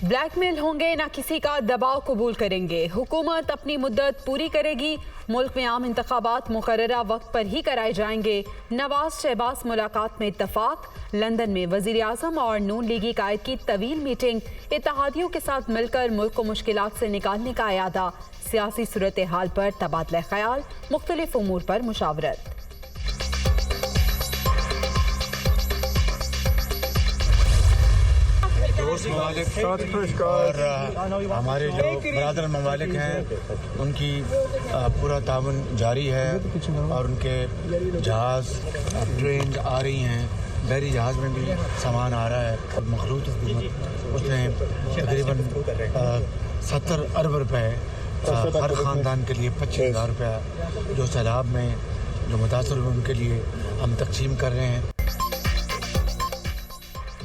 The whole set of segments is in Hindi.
ब्लैकमेल होंगे ना किसी का दबाव कबूल करेंगे। हुकूमत अपनी मुद्दत पूरी करेगी। मुल्क में आम इंतखाबात मुकर्ररा वक्त पर ही कराए जाएंगे। नवाज शहबाज मुलाकात में इत्तफाक। लंदन में वजीर आजम और नून लीगी कायद की तवील मीटिंग। इत्तेहादियों के साथ मिलकर मुल्क को मुश्किलात से निकालने का इरादा। सियासी सूरत हाल पर तबादला ख्याल। मुख्तलिफ उमूर पर मुशावरत। ममालिक और हमारे जो बरादर ममालिक हैं उनकी पूरा ताउन जारी है और उनके जहाज़ ट्रेन आ रही हैं। बहरी जहाज़ में भी सामान आ रहा है और मखलूत हुकूमत उसने तकरीबन 70 अरब रुपए हर ख़ानदान के लिए 25,000 रुपया जो सैलाब में जो मुतासर हुए उनके लिए हम तकसीम कर रहे हैं।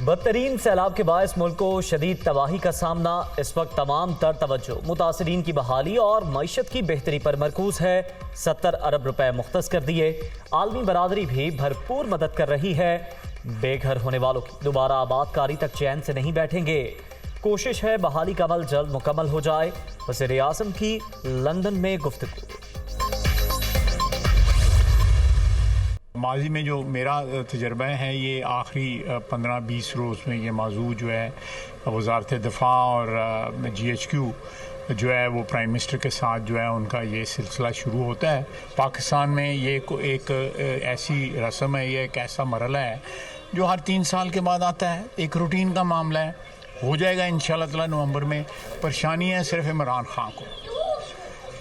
बदतरीन सैलाब के बायस मुल्क को शदीद तबाही का सामना। इस वक्त तमाम तर तवज्जो मुतासरीन की बहाली और मईशत की बेहतरी पर मरकूज है। 70 अरब रुपए मुख्तस कर दिए। आलमी बरादरी भी भरपूर मदद कर रही है। बेघर होने वालों की दोबारा आबादकारी तक चैन से नहीं बैठेंगे। कोशिश है बहाली का अमल जल्द मुकम्मल हो जाए। वज़ीर आज़म की लंदन में गुफ्तगू। माजी में जो मेरा तजर्बा है ये आखिरी 15-20 रोज़ में ये मौजूद जो है वज़ारत दिफा और GHQ जो है वो प्राइम मिनिस्टर के साथ जो है उनका ये सिलसिला शुरू होता है। पाकिस्तान में ये एक ऐसी रस्म है, ये एक ऐसा मरला है जो हर 3 साल के बाद आता है। एक रूटीन का मामला है, हो जाएगा इंशाअल्लाह ताला नवंबर में। परेशानी है सिर्फ इमरान खान को।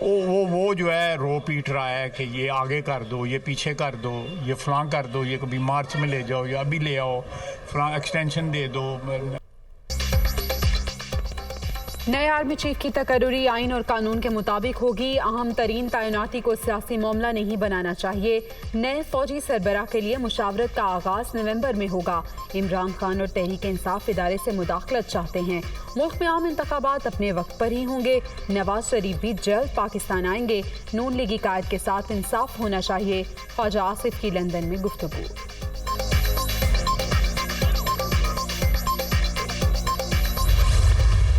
वो जो है रो पीट रहा है कि ये आगे कर दो, ये पीछे कर दो, ये फलां कर दो, ये कभी मार्च में ले जाओ या अभी ले आओ, फलां एक्सटेंशन दे दो। नए आर्मी चीफ की तकर्रुरी आइन और कानून के मुताबिक होगी। अहम तरीन तैनाती को सियासी मामला नहीं बनाना चाहिए। नए फौजी सरबराह के लिए मुशावरत का आगाज नवंबर में होगा। इमरान खान और तहरीक इंसाफ इदारे से मुदाखलत चाहते हैं। मुल्क में आम इंतखाबात अपने वक्त पर ही होंगे। नवाज शरीफ भी जल्द पाकिस्तान आएंगे। नून लीगी कायद के साथ इंसाफ होना चाहिए। ख्वाजा आसिफ की लंदन में गुफ्तगू।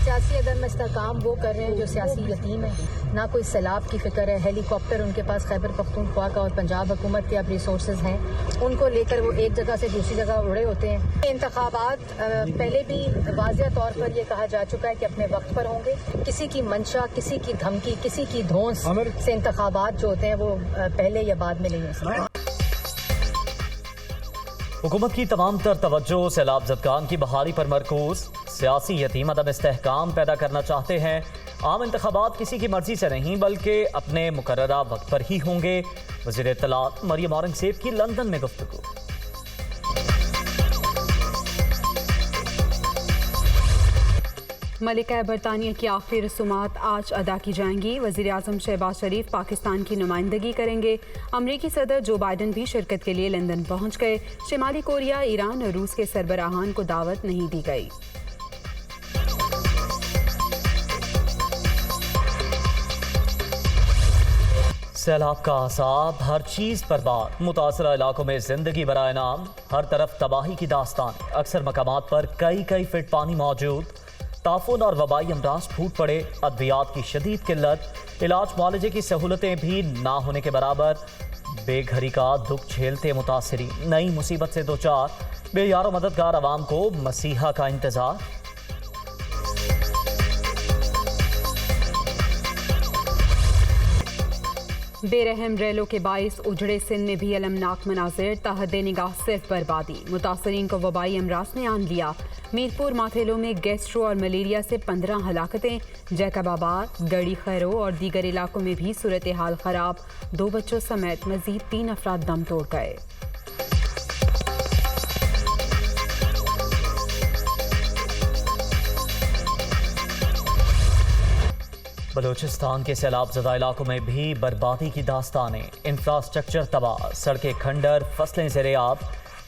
सियासी अदम इस्तेहकाम वो कर रहे हैं जो सियासी यतीम है। ना कोई सैलाब की फिक्र है। हेलीकॉप्टर उनके पास खैबर पख्तूनख्वा का और पंजाब हुकूमत के अब रिसोर्सेज हैं, उनको लेकर वो एक जगह से दूसरी जगह उड़े होते हैं। इंतखाबात पहले भी वाज़िया तौर पर यह कहा जा चुका है कि अपने वक्त पर होंगे। किसी की मंशा, किसी की धमकी, किसी की धौंस से इंतखाबात जो होते हैं वो पहले या बाद में नहीं हो सकते। हुकूमत की तमाम तर तवज्जो सैलाब ज़दगान की बहाली पर मरकूज। सियासी यतीम अदम इस्तेहकाम पैदा करना चाहते हैं। आम इंतखाबात किसी की मर्जी से नहीं बल्कि अपने मुकर्ररा वक्त पर ही होंगे। वज़ीर इत्तलात मरियम औरंगज़ेब की लंदन में गुफ्तगू। मलिका बरतानिया की आखिरी रसूमात आज अदा की जाएंगी। वज़ीर आज़म शहबाज शरीफ पाकिस्तान की नुमाइंदगी करेंगे। अमरीकी सदर जो बाइडन भी शिरकत के लिए लंदन पहुंच गए। शिमाली कोरिया, ईरान और रूस के सरबराहान को दावत नहीं दी गई। सैलाब का असाब, हर चीज बर्बाद। मुतासरा इलाकों में जिंदगी बराए नाम। हर तरफ तबाही की दास्तान। अक्सर मकामात पर कई फीट पानी मौजूद। ताफून और वबाई अमराज फूट पड़े। अद्वियात की शदीद किल्लत। इलाज मुआलजे की सहूलतें भी ना होने के बराबर। बेघरी का दुख झेलते मुतासरी नई मुसीबत से दो चार। बेयारो मददगार आवाम को मसीहा का इंतजार। बेरहम रेलों के बाइस उजड़े सिंध में भी अलमनाक मनाजिर। तहदे निगाह सिर्फ बर्बादी। मुतासरीन को वबाई अमराज ने आन लिया। मीरपुर माथेलो में गैस्ट्रो और मलेरिया से 15 हलाकतें। जैकबाबाद, गड़ी खैरो और दीगर इलाकों में भी सूरत हाल खराब। 2 बच्चों समेत मजीद 3 अफराद दम तोड़ गए। बलूचिस्तान के सैलाब ज़दा इलाकों में भी बर्बादी की दास्तानें। इंफ्रास्ट्रक्चर तबाह, सड़कें खंडर, फसलें ज़ेरे-आब।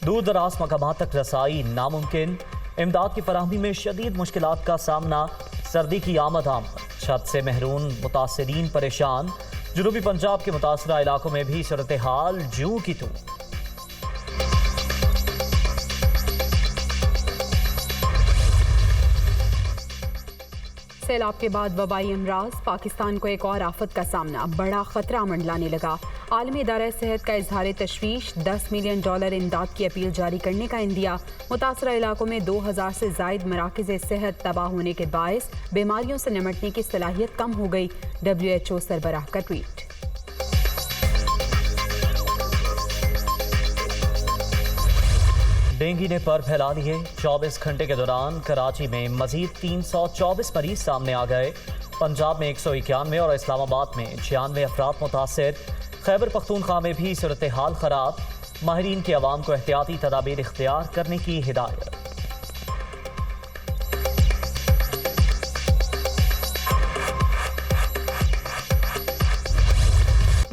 दूर दराज मकामात तक रसाई नामुमकिन। इमदाद की फराहमी में शदीद मुश्किलात का सामना। सर्दी की आमद छत से महरूम मुतासरीन परेशान। जुनूबी पंजाब के मुतासरा इलाकों में भी सूरत हाल जूं की तूं। सैलाब के बाद वबाई अमराज, पाकिस्तान को एक और आफत का सामना, बड़ा खतरा मंडलाने लगा। आलमी इदारा सेहत का इजहार तशवीश, $10 मिलियन इमदाद की अपील जारी करने का इंदिया। मुतासरा इलाकों में 2000 से जायद मराकज़ सेहत तबाह होने के बायस बीमारियों से निमटने की सलाहियत कम हो गई। WHO सरबराह का ट्वीट। डेंगू ने पर फैला लिए। 24 घंटे के दौरान कराची में मजीद 324 मरीज सामने आ गए। पंजाब में 191 और इस्लामाबाद में 96 अफराद मुतासिर। खैबर पख्तूनख्वा में भी सूरत हाल खराब। माहिरीन की आवाम को एहतियाती तदाबीर इख्तियार करने की हिदायत।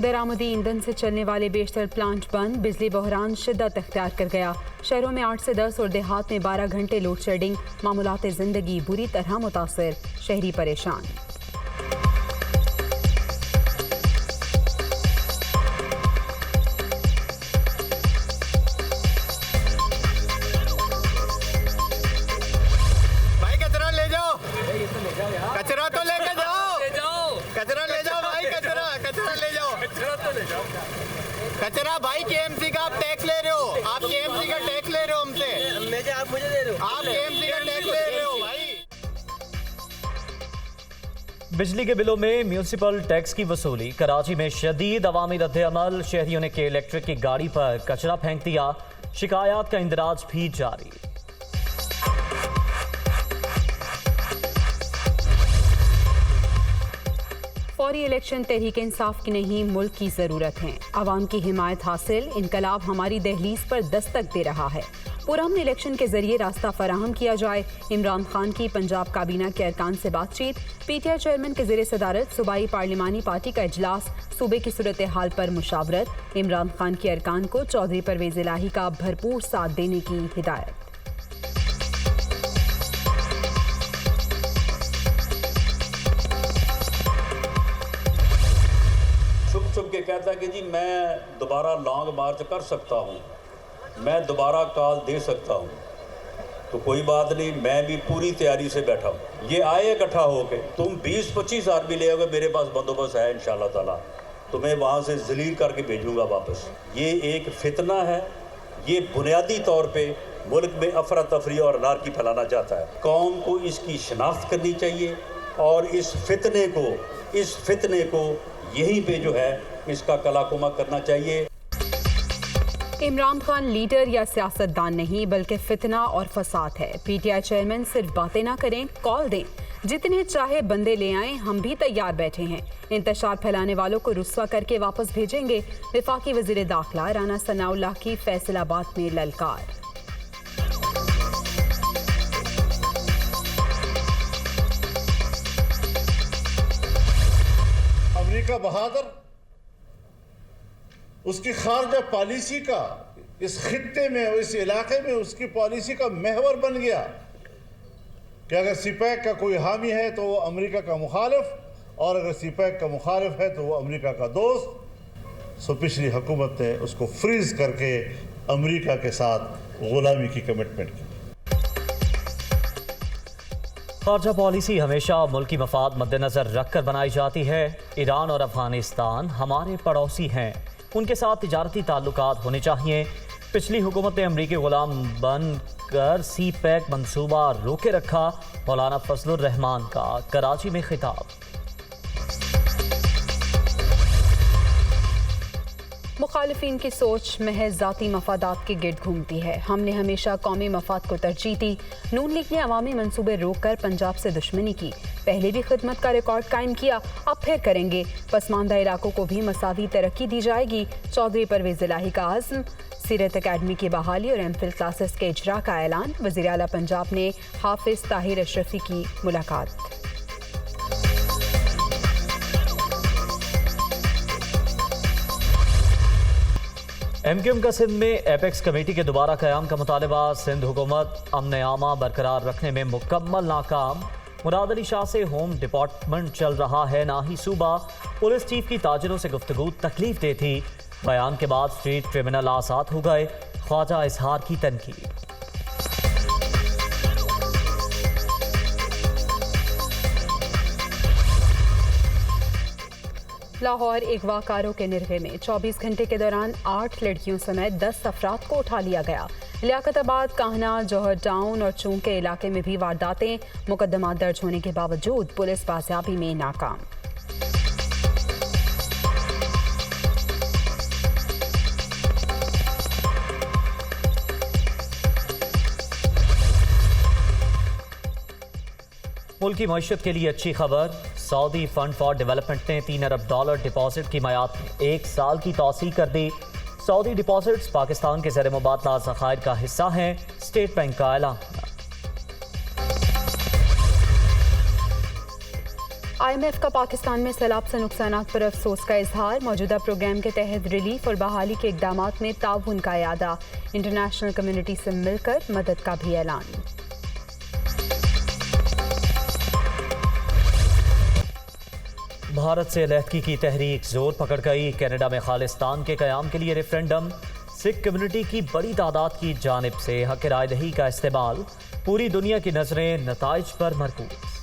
दरामदी ईंधन से चलने वाले बेशतर प्लांट बंद, बिजली बहरान शिद्दत इख्तियार कर गया। शहरों में 8 से 10 और देहात में 12 घंटे लोड शेडिंग। मामूलात जिंदगी बुरी तरह मुतासर, शहरी परेशान। भाई कचरा ले जाओ, कचरा तो लेके जाओ, कचरा ले जाओ भाई, कचरा ले जाओ, कचरा भाई। KMC का आप टैक्स ले रहे हो, आप KMC का टैक्स ले रहे हो हमसे, आप मुझे दे रहे हो, आप KMC का टैक्स ले रहे हो भाई। बिजली के बिलों में म्यूनिसिपल टैक्स की वसूली। कराची में शदीद अवामी रद्द-ए-अमल, शहरियों ने के इलेक्ट्रिक की गाड़ी पर कचरा फेंक दिया। शिकायत का इंदराज भी जारी। फौरी इलेक्शन तहरीक इंसाफ की नहीं, मुल्क की ज़रूरत है। आवाम की हिमायत हासिल, इनकलाब हमारी दहलीज पर दस्तक दे रहा है। पुरअमन इलेक्शन के जरिए रास्ता फराहम किया जाए। इमरान खान की पंजाब काबीना के अरकान से बातचीत। PTI चेयरमैन के ज़ेर सदारत सूबाई पार्लिमानी पार्टी का इजलास। सूबे की सूरत हाल पर मुशावरत। इमरान खान के अरकान को चौधरी परवेज इलाही का भरपूर साथ देने की हिदायत। छुप के कहता है कि जी मैं दोबारा लॉन्ग मार्च कर सकता हूँ, मैं दोबारा कॉल दे सकता हूँ। तो कोई बात नहीं, मैं भी पूरी तैयारी से बैठा हूँ। ये आए इकट्ठा होके, तुम 20-25 आदमी ले आओगे, मेरे पास बंदोबस्त है इंशाल्लाह ताला, तो मैं वहाँ से जलील करके भेजूँगा वापस। ये एक फितना है, ये बुनियादी तौर पर मुल्क में अफरा तफरी और अनारकी फैलाना चाहता है। कौम को इसकी शनाख्त करनी चाहिए और इस फितने को यहीं पे जो है इसका कलाकुमा करना चाहिए। इमरान खान लीडर या सियासतदान नहीं, बल्कि फितना और फसाद है। PTI चेयरमैन सिर्फ बातें ना करें, कॉल दें। जितने चाहे बंदे ले आएं, हम भी तैयार बैठे हैं। इंतशार फैलाने वालों को रुस्वा करके वापस भेजेंगे। वफाकी वजीर दाखिला राना सनाउल्लाह की फैसलाबाद में ललकार। अमेरिका बहादुर उसकी खारजा पॉलिसी का इस खित्ते में, इस इलाके में उसकी पॉलिसी का महवर बन गया कि अगर सीपैक का कोई हामी है तो वो अमेरिका का मुखालिफ, और अगर सीपैक का मुखालिफ है तो वो अमेरिका का दोस्त। सो पिछली हुकूमत ने उसको फ्रीज करके अमेरिका के साथ गुलामी की कमिटमेंट की। खारजा पॉलिसी हमेशा मुल्की मफाद मद्देनजर रखकर बनाई जाती है। ईरान और अफगानिस्तान हमारे पड़ोसी हैं, उनके साथ तिजारती ताल्लुकात होने चाहिए। पिछली हुकूमत ने अमरीकी गुलाम बनकर CPEC मंसूबा रोके रखा। मौलाना फजलुर रहमान का कराची में खिताब। मुखालिफिन की सोच महज ज़ाती मफादात के गिर्द घूमती है। हमने हमेशा कौमी मफाद को तरजीह दी। नून लीग ने अवामी मंसूबे रोककर पंजाब से दुश्मनी की। पहले भी खिदमत का रिकॉर्ड कायम किया, अब फिर करेंगे। पसमानदा इलाकों को भी मसावी तरक्की दी जाएगी। चौधरी परवेज इलाही का आज़म। सीरत अकेडमी की बहाली और MPhil क्लासेस के इजरा का ऐलान। वज़ीर आला पंजाब ने हाफिज ताहिर अशरफी की मुलाकात। MQM का सिंध में एपेक्स कमेटी के दोबारा क़याम का मुतालबा। सिंध हुकूमत अमन आमा बरकरार रखने में मुकम्मल नाकाम। मुराद अली शाह से होम डिपार्टमेंट चल रहा है, ना ही सूबा। पुलिस चीफ की ताजिरों से गुफ्तगू तकलीफ दे थी। बयान के बाद स्ट्रीट क्रिमिनल आज़ाद हो गए। ख्वाजा इजहार की तनकीद। लाहौर अगवाकारों के निर्वे में 24 घंटे के दौरान 8 लड़कियों समेत 10 अफराद को उठा लिया गया। लियाकताबाद, काहना, जौहर टाउन और चूंक के इलाके में भी वारदातें। मुकदमा दर्ज होने के बावजूद पुलिस बाजियाबी में नाकाम। मुल्क की मईशत के लिए अच्छी खबर। सऊदी फंड फॉर डेवलपमेंट ने $3 अरब डिपॉजिट की मयाद में 1 साल की तौसीक कर दी। सऊदी डिपॉजिट्स पाकिस्तान के ज़र मुबादला ज़खायर का हिस्सा हैं। स्टेट बैंक का ऐलान। IMF का पाकिस्तान में सैलाब से नुकसानात पर अफसोस का इजहार। मौजूदा प्रोग्राम के तहत रिलीफ और बहाली के इकदामात में ताउन का इरादा। इंटरनेशनल कम्युनिटी से मिलकर मदद का भी ऐलान। भारत से अलहदगी की तहरीक जोर पकड़ गई। कनाडा में खालिस्तान के क़याम के लिए रेफरेंडम। सिख कम्युनिटी की बड़ी तादाद की जानिब से हक राय दही का इस्तेमाल। पूरी दुनिया की नजरें नताइज पर मरकूज।